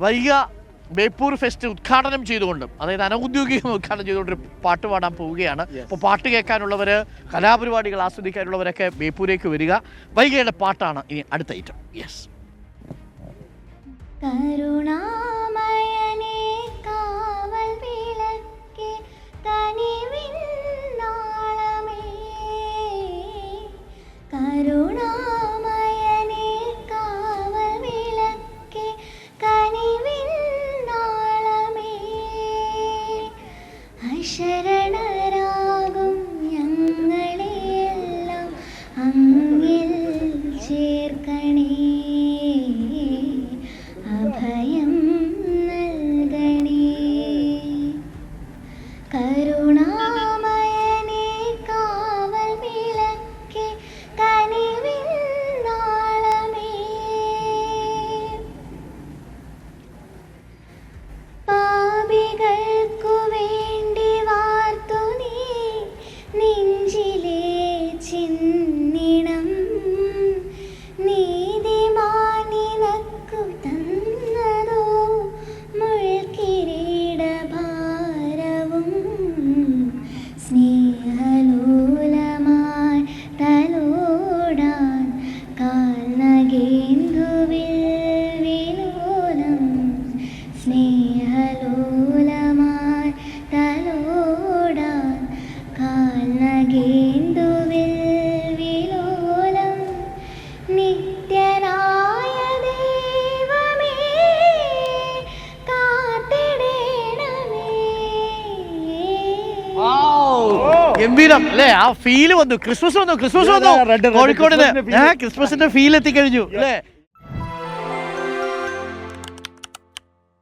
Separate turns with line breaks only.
Vaiga Beypore fest ഉദ്ഘാടനം ചെയ്തുകൊണ്ടും, അതായത് അനൗദ്യോഗിക ഉദ്ഘാടനം ചെയ്തുകൊണ്ടൊരു പാട്ട് പാടാൻ പോവുകയാണ്. അപ്പോൾ പാട്ട് കേൾക്കാനുള്ളവർ, കലാപരിപാടികൾ ആസ്വദിക്കാനുള്ളവരൊക്കെ ബേപ്പൂരേക്ക് വരിക. വൈഗയുടെ പാട്ടാണ് ഇനി അടുത്ത ഐറ്റം. യെസ്.
കരുണാമയനേ കാവൽ വിളക്കേ കനിവിൻ നാളമേ, കരുണാമയനേ കാവൽ വിളക്കേ കനിവിൻ നാളമേ, അശരണരാകും ഞങ്ങളെയെല്ലാം അങ്ങിൽ ചേർക്കണേ, അഭയം നൽകണേ, കരുണാമയനേ കാവൽ വിളക്കേ കനിവിൻ നാളമേ, പാപികൾക്കു വേണ്ടി വാർത്തു നീ നെഞ്ചിലെ ചിന്നിണം, നീതിമാനിനക്കു തന്നതോ മുൾക്കിരീടഭാരവും, സ്നേഹലോലമായി തലോടാൻ കാൽനഗേന്ദുവിൽ വിലോലം, സ്നേഹലോലമായി തലോടാൻ കാൽനഗേന്ദുവിൽ വിലോലം, നിത്യനായ ദൈവമേ കാത്തിടണമേ.
ഗംഭീരം അല്ലേ? ആ ഫീല് വന്നു. ക്രിസ്മസ് വന്നു. കോഴിക്കോടിന് ക്രിസ്മസിന്റെ ഫീൽ എത്തിക്കഴിഞ്ഞു അല്ലേ?